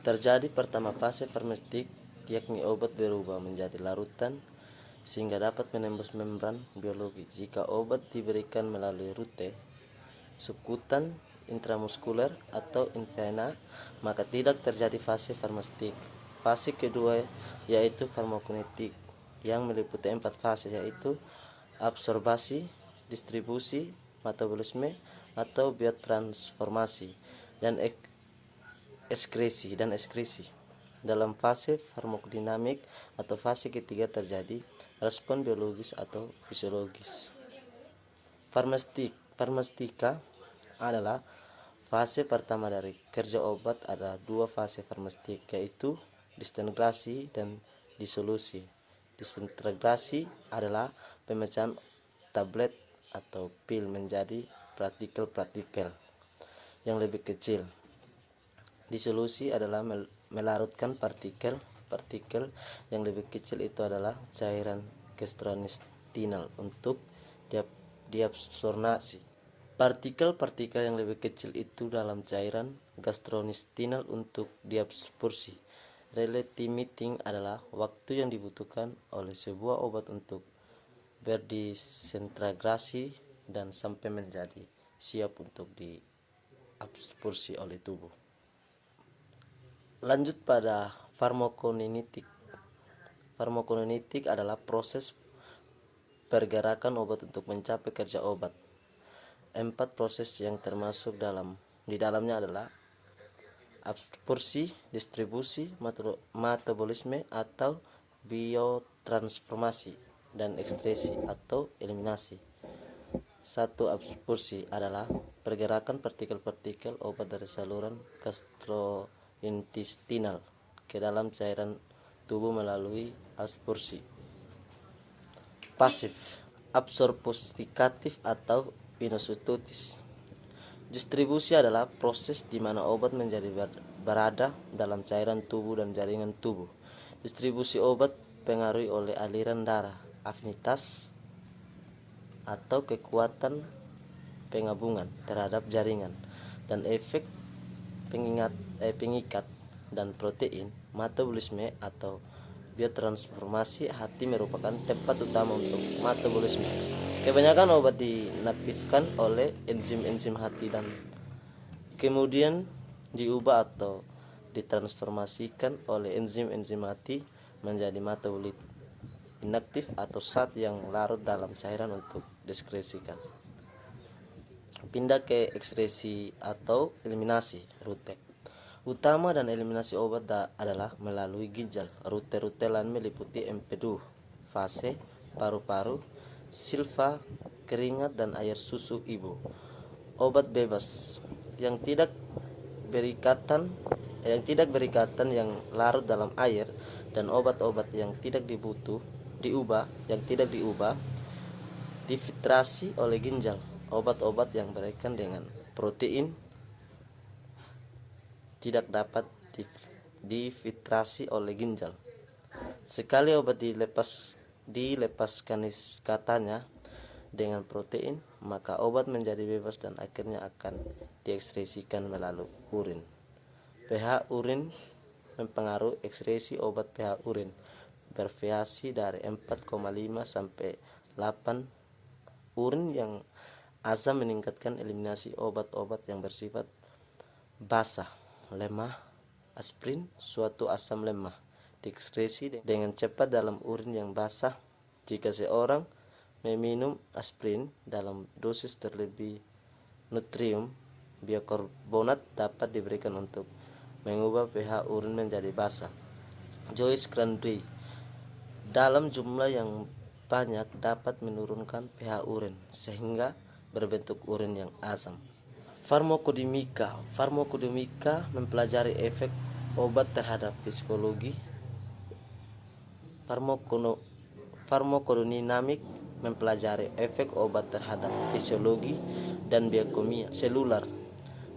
Terjadi pertama fase farmastik, yakni obat berubah menjadi larutan sehingga dapat menembus membran biologi. Jika obat diberikan melalui rute, subkutan, intramuskuler, atau invena, maka tidak terjadi fase farmastik. Fase kedua yaitu farmakokinetik, yang meliputi 4 fase, yaitu absorbasi, distribusi, metabolisme atau biotransformasi, dan ekskresi. Dalam fase farmakodinamik atau fase ketiga terjadi respon biologis atau fisiologis. Farmastika adalah fase pertama dari kerja obat. Ada 2 fase farmastik, yaitu disintegrasi dan disolusi. Disintegrasi adalah pemecahan tablet atau pil menjadi partikel-partikel yang lebih kecil. Disolusi adalah melarutkan partikel yang lebih kecil, itu adalah cairan gastrointestinal untuk diabsorpsi. Partikel-partikel yang lebih kecil itu dalam cairan gastrointestinal untuk diabsorpsi. Relative limiting adalah waktu yang dibutuhkan oleh sebuah obat untuk berdisintegrasi dan sampai menjadi siap untuk diabsorpsi oleh tubuh. Lanjut pada farmakokinetik. Farmakokinetik adalah proses pergerakan obat untuk mencapai kerja obat. 4 proses yang termasuk di dalamnya adalah absorpsi, distribusi, metabolisme atau biotransformasi, dan ekskresi atau eliminasi. 1. Absorpsi adalah pergerakan partikel-partikel obat dari saluran gastrointestinal ke dalam cairan tubuh melalui absorpsi. Pasif, absorpsifikatif atau inositotis. Distribusi adalah proses di mana obat menjadi berada dalam cairan tubuh dan jaringan tubuh. Distribusi obat pengaruhi oleh aliran darah, afinitas atau kekuatan penghubungan terhadap jaringan, dan efek pengikat dan protein. Metabolisme atau biotransformasi hati merupakan tempat utama untuk metabolisme. Kebanyakan obat diinaktifkan oleh enzim-enzim hati dan kemudian diubah atau ditransformasikan oleh enzim-enzim hati menjadi metabolit inaktif atau zat yang larut dalam cairan untuk diskresikan. Pindah ke ekskresi atau eliminasi. Rute utama dan eliminasi obat adalah melalui ginjal. Rute-rute lain meliputi empedu, fase, paru-paru, silva, keringat, dan air susu ibu. Obat bebas yang tidak berikatan yang larut dalam air, dan obat-obat yang tidak diubah difiltrasi oleh ginjal. Obat-obat yang berkaitan dengan protein tidak dapat difiltrasi oleh ginjal. Sekali obat dilepaskan katanya dengan protein, maka obat menjadi bebas dan akhirnya akan diekskresikan melalui urin. pH urin mempengaruhi ekskresi obat. pH urin bervariasi dari 4,5 sampai 8. Urin yang asam meningkatkan eliminasi obat-obat yang bersifat basa. Lemah, aspirin, suatu asam lemah, diekskresi dengan cepat dalam urin yang basah. Jika seorang meminum aspirin dalam dosis terlebih, natrium biokarbonat dapat diberikan untuk mengubah pH urin menjadi basa. Joyce Cranberry dalam jumlah yang banyak dapat menurunkan pH urin sehingga berbentuk urin yang asam. Farmakodinamika mempelajari efek obat terhadap fisiologi. Farmakodinamik mempelajari efek obat terhadap fisiologi dan biokimia seluler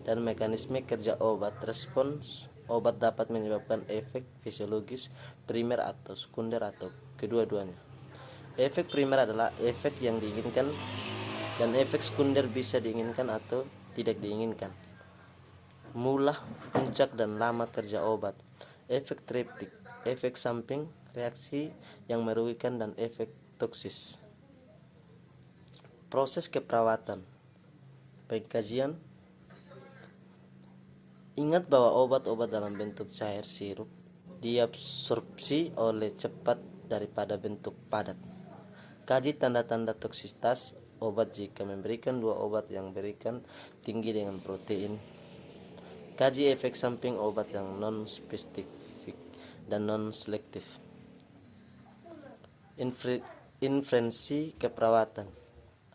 dan mekanisme kerja obat. Respons obat dapat menyebabkan efek fisiologis primer atau sekunder atau kedua-duanya. Efek primer adalah efek yang diinginkan, dan efek sekunder bisa diinginkan atau tidak diinginkan. mula, puncak dan lama kerja obat, efek terapeutik, efek samping, reaksi yang merugikan dan efek toksis. Proses keperawatan. Pengkajian. Ingat bahwa obat-obat dalam bentuk cair sirup diabsorpsi oleh cepat daripada bentuk padat. Kaji tanda-tanda toksisitas obat jika memberikan 2 obat yang berikan tinggi dengan protein. Kaji efek samping obat yang non-spesifik dan non-selektif. Inferensi keperawatan.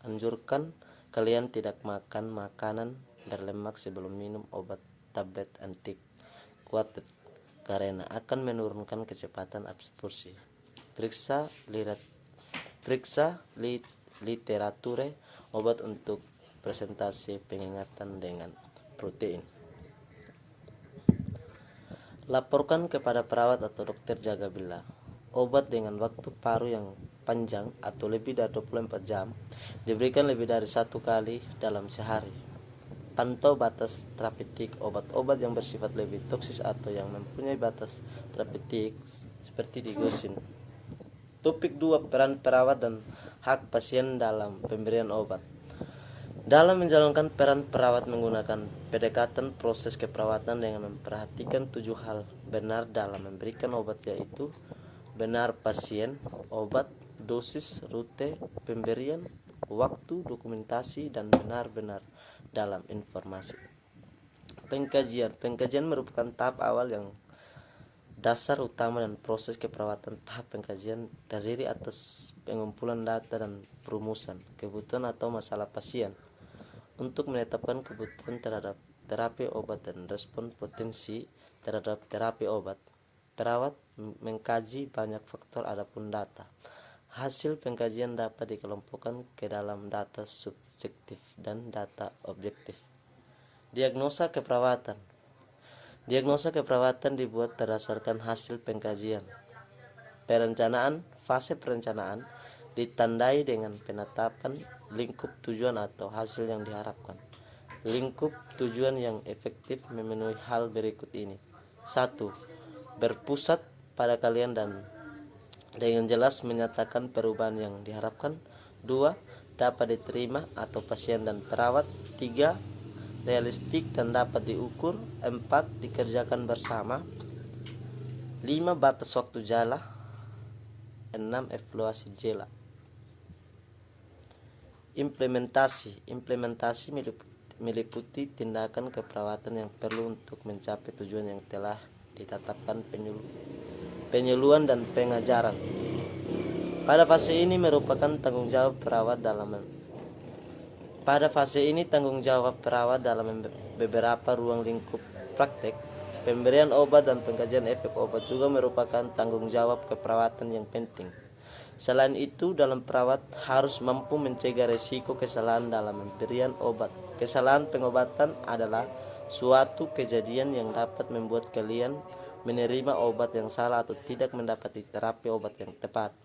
Anjurkan kalian tidak makan makanan berlemak sebelum minum obat tablet anti kuatet karena akan menurunkan kecepatan absorpsi. Periksa literatur obat untuk presentasi pengingatan dengan protein. Laporkan kepada perawat atau dokter jaga bila obat dengan waktu paruh yang panjang atau lebih dari 24 jam diberikan lebih dari 1 kali dalam sehari. Pantau batas terapeutik obat-obat yang bersifat lebih toksis atau yang mempunyai batas terapeutik seperti digosin. Topik 2, peran perawat dan hak pasien dalam pemberian obat. Dalam menjalankan peran perawat menggunakan pendekatan proses keperawatan dengan memperhatikan 7 hal benar dalam memberikan obat, yaitu benar pasien, obat, dosis, rute pemberian, waktu, dokumentasi, dan benar-benar dalam informasi. Pengkajian merupakan tahap awal yang dasar utama dan proses keperawatan. Tahap pengkajian terdiri atas pengumpulan data dan perumusan kebutuhan atau masalah pasien untuk menetapkan kebutuhan terhadap terapi obat dan respon potensi terhadap terapi obat. Perawat mengkaji banyak faktor adapun data. Hasil pengkajian dapat dikelompokkan ke dalam data subjektif dan data objektif. Diagnosa keperawatan. Diagnosa keperawatan dibuat berdasarkan hasil pengkajian. Perencanaan. Fase perencanaan ditandai dengan penetapan lingkup tujuan atau hasil yang diharapkan. Lingkup tujuan yang efektif memenuhi hal berikut ini. 1. Berpusat pada kalian dan dengan jelas menyatakan perubahan yang diharapkan. 2. Dapat diterima atau pasien dan perawat. 3. Realistik dan dapat diukur. 4. Dikerjakan bersama. 5. Batas waktu jala. 6. Evaluasi jela. Implementasi meliputi tindakan keperawatan yang perlu untuk mencapai tujuan yang telah ditetapkan, penyuluhan dan pengajaran. Pada fase ini merupakan tanggung jawab perawat dalam beberapa ruang lingkup praktek. Pemberian obat dan pengkajian efek obat juga merupakan tanggung jawab keperawatan yang penting. Selain itu, dalam perawat harus mampu mencegah risiko kesalahan dalam pemberian obat. Kesalahan pengobatan adalah suatu kejadian yang dapat membuat kalian menerima obat yang salah atau tidak mendapati terapi obat yang tepat.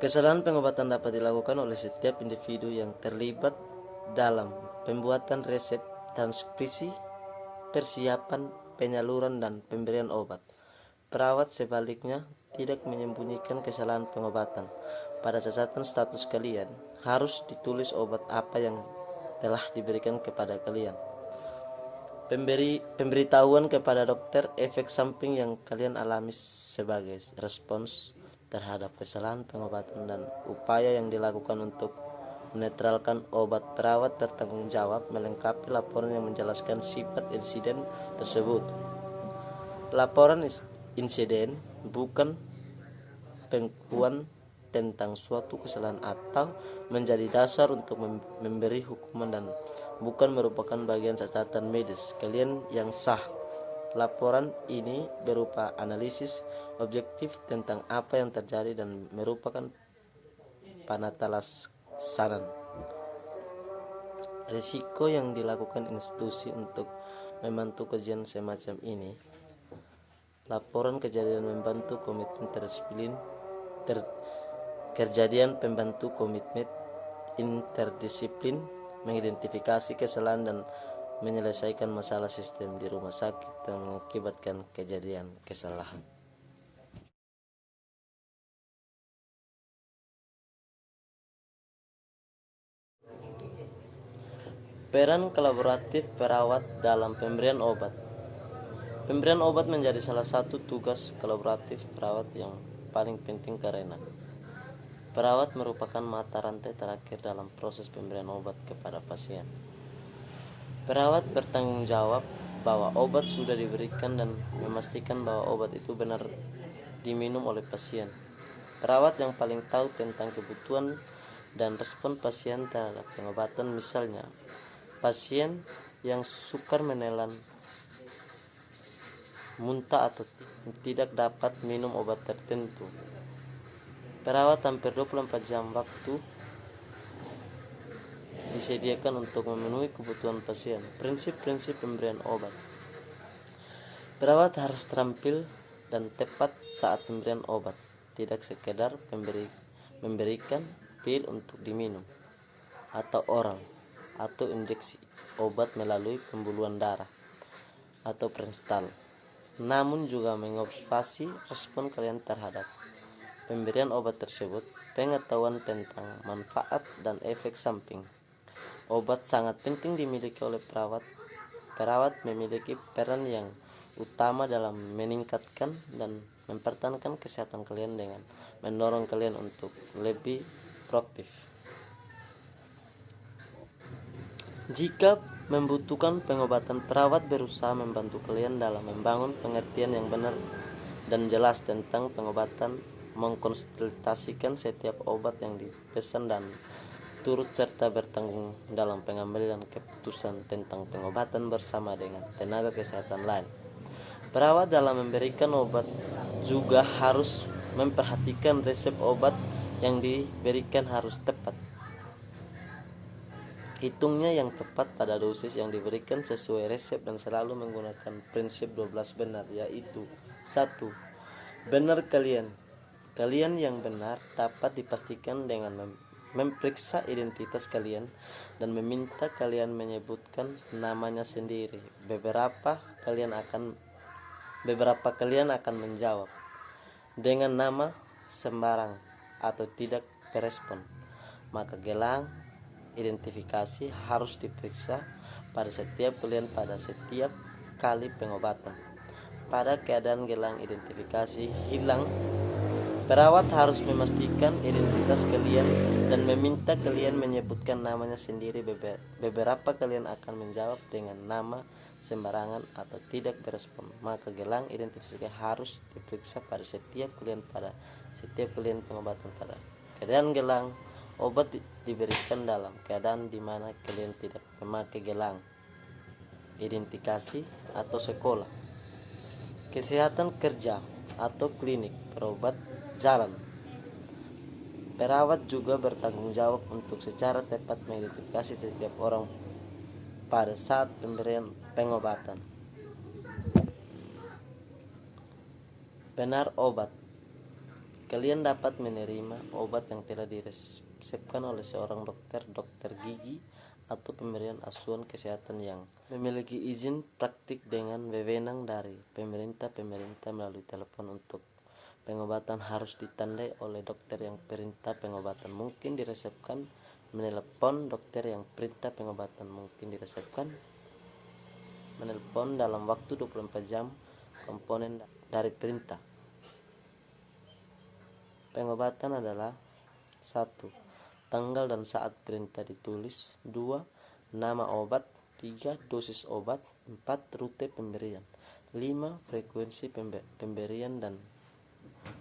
Kesalahan pengobatan dapat dilakukan oleh setiap individu yang terlibat dalam pembuatan resep, transkripsi, persiapan, penyaluran, dan pemberian obat. Perawat sebaliknya tidak menyembunyikan kesalahan pengobatan. Pada catatan status kalian harus ditulis obat apa yang telah diberikan kepada kalian. Pemberitahuan kepada dokter efek samping yang kalian alami sebagai respons terhadap kesalahan pengobatan dan upaya yang dilakukan untuk menetralkan obat. Perawat bertanggung jawab melengkapi laporan yang menjelaskan sifat insiden tersebut. Laporan insiden bukan pengakuan tentang suatu kesalahan atau menjadi dasar untuk memberi hukuman dan bukan merupakan bagian catatan medis kalian yang sah. Laporan ini berupa analisis objektif tentang apa yang terjadi dan merupakan penatalasanan risiko yang dilakukan institusi untuk membantu kajian semacam ini. Laporan kejadian membantu komitmen kejadian pembantu komitmen interdisiplin mengidentifikasi kesalahan dan menyelesaikan masalah sistem di rumah sakit dan mengakibatkan kejadian kesalahan. Peran kolaboratif perawat dalam pemberian obat. Pemberian obat menjadi salah satu tugas kolaboratif perawat yang paling penting karena perawat merupakan mata rantai terakhir dalam proses pemberian obat kepada pasien. Perawat bertanggung jawab bahwa obat sudah diberikan dan memastikan bahwa obat itu benar diminum oleh pasien. Perawat yang paling tahu tentang kebutuhan dan respon pasien terhadap pengobatan, misalnya pasien yang sukar menelan, muntah atau tidak dapat minum obat tertentu. Perawat hampir 24 jam waktu disediakan untuk memenuhi kebutuhan pasien. Prinsip-prinsip pemberian obat. Perawat harus terampil dan tepat saat pemberian obat, tidak sekedar memberikan pil untuk diminum atau oral atau injeksi obat melalui pembuluhan darah atau prenstal, namun juga mengobservasi respon kalian terhadap pemberian obat tersebut. Pengetahuan tentang manfaat dan efek samping obat sangat penting dimiliki oleh perawat. Perawat memiliki peran yang utama dalam meningkatkan dan mempertahankan kesehatan kalian dengan mendorong kalian untuk lebih proaktif. Jika membutuhkan pengobatan, perawat berusaha membantu kalian dalam membangun pengertian yang benar dan jelas tentang pengobatan, mengkonsultasikan setiap obat yang dipesan dan turut serta bertanggung dalam pengambilan keputusan tentang pengobatan bersama dengan tenaga kesehatan lain. Perawat dalam memberikan obat juga harus memperhatikan resep obat yang diberikan harus tepat. Hitungnya yang tepat pada dosis yang diberikan sesuai resep dan selalu menggunakan prinsip 12 benar, yaitu 1. Benar kalian yang benar dapat dipastikan dengan memeriksa identitas kalian dan meminta kalian menyebutkan namanya sendiri. Beberapa kalian akan menjawab dengan nama sembarang atau tidak berespon, maka gelang identifikasi harus diperiksa pada setiap kalian pada setiap kali pengobatan. Pada keadaan gelang identifikasi hilang, perawat harus memastikan identitas kalian dan meminta kalian menyebutkan namanya sendiri. Beberapa kalian akan menjawab dengan nama sembarangan atau tidak berespon, maka gelang identifikasi harus diperiksa pada setiap kalian pengobatan. Pada keadaan gelang obat diberikan dalam keadaan di mana kalian tidak memakai gelang identifikasi atau sekolah, kesehatan kerja atau klinik berobat jalan. Perawat juga bertanggung jawab untuk secara tepat mengidentifikasi setiap orang pada saat pemberian pengobatan. Benar obat. Kalian dapat menerima obat yang telah diresepkan oleh seorang dokter gigi atau pemberian asuhan kesehatan yang memiliki izin praktik dengan wewenang dari pemerintah melalui telepon. Untuk pengobatan harus ditandai oleh dokter yang perintah pengobatan mungkin diresepkan menelepon dokter yang perintah pengobatan mungkin diresepkan menelpon dalam waktu 24 jam. Komponen dari perintah pengobatan adalah 1. Tanggal dan saat perintah ditulis. 2. Nama obat. 3. Dosis obat. 4. Rute pemberian. 5. Frekuensi pemberian. Dan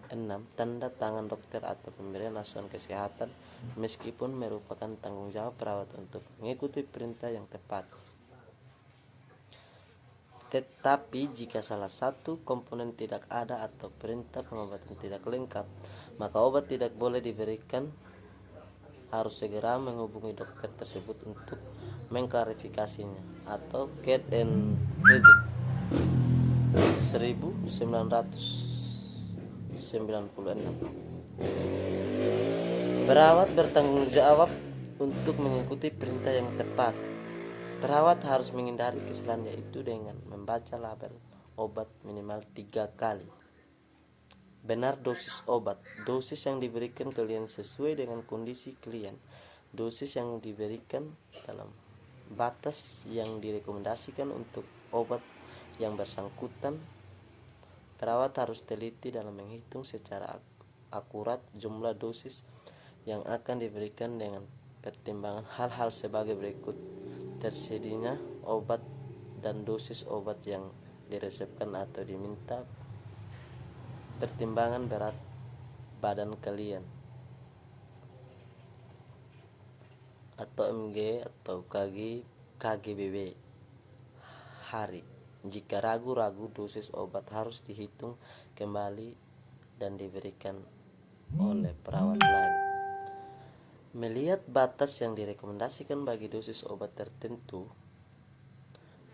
6. Tanda tangan dokter atau pemberian asuhan kesehatan, meskipun merupakan tanggung jawab perawat untuk mengikuti perintah yang tepat. Tetapi jika salah satu komponen tidak ada atau perintah pengobatan tidak lengkap, maka obat tidak boleh diberikan. Harus segera menghubungi dokter tersebut untuk mengklarifikasinya. Atau Cat and Visit 1996. Perawat bertanggung jawab untuk mengikuti perintah yang tepat. Perawat harus menghindari kesalahan, yaitu dengan membaca label obat minimal 3 kali. Benar dosis obat. Dosis yang diberikan klien sesuai dengan kondisi klien. Dosis yang diberikan dalam batas yang direkomendasikan untuk obat yang bersangkutan. Perawat harus teliti dalam menghitung secara akurat jumlah dosis yang akan diberikan dengan pertimbangan hal-hal sebagai berikut: tersedianya obat dan dosis obat yang diresepkan atau diminta, pertimbangan berat badan klien atau mg atau kgbb hari. Jika ragu-ragu, dosis obat harus dihitung kembali dan diberikan oleh perawat lain. Melihat batas yang direkomendasikan bagi dosis obat tertentu.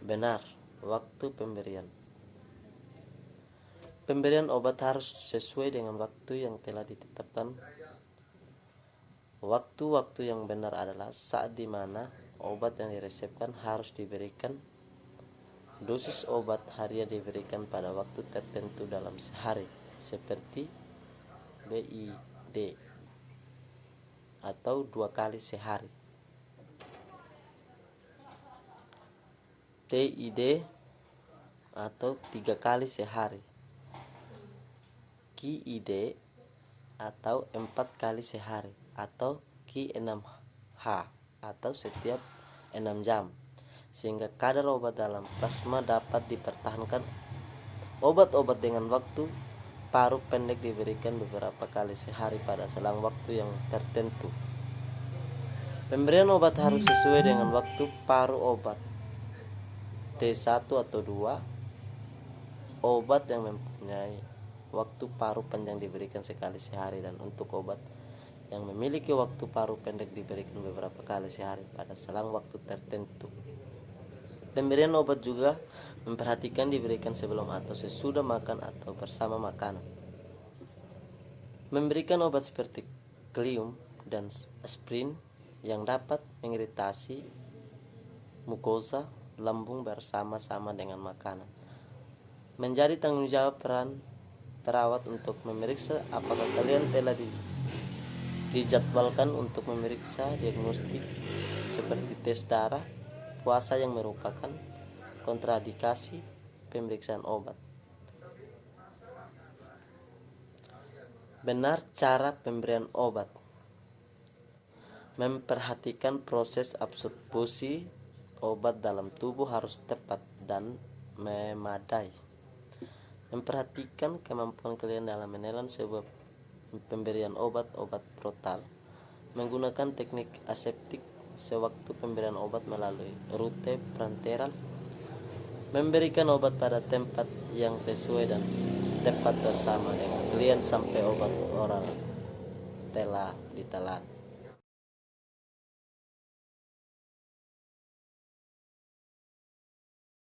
Benar waktu pemberian. Pemberian obat harus sesuai dengan waktu yang telah ditetapkan. Waktu-waktu yang benar adalah saat di mana obat yang diresepkan harus diberikan. Dosis obat harian diberikan pada waktu tertentu dalam sehari, seperti BID atau 2 kali sehari. TID atau 3 kali sehari. QID atau 4 kali sehari, atau Q6H atau setiap 6 jam, sehingga kadar obat dalam plasma dapat dipertahankan. Obat-obat dengan waktu paruh pendek diberikan beberapa kali sehari pada selang waktu yang tertentu. Pemberian obat harus sesuai dengan waktu paruh obat. T1 atau 2 obat yang mempunyai waktu paruh panjang diberikan sekali sehari, dan untuk obat yang memiliki waktu paruh pendek diberikan beberapa kali sehari pada selang waktu tertentu. Pemberian obat juga memperhatikan diberikan sebelum atau sesudah makan atau bersama makanan. Memberikan obat seperti Valium dan aspirin yang dapat mengiritasi mukosa lambung bersama-sama dengan makanan. Menjadi tanggung jawab peran perawat untuk memeriksa apakah kalian telah dijadwalkan untuk memeriksa diagnostik seperti tes darah, puasa yang merupakan kontraindikasi pemeriksaan obat. Benar cara pemberian obat. Memperhatikan proses absorpsi obat dalam tubuh harus tepat dan memadai. Memperhatikan kemampuan kalian dalam menelan sebuah pemberian obat-obat protal. Menggunakan teknik aseptik sewaktu pemberian obat melalui rute parenteral. Memberikan obat pada tempat yang sesuai dan tepat bersama dengan klien sampai obat oral telah ditelan.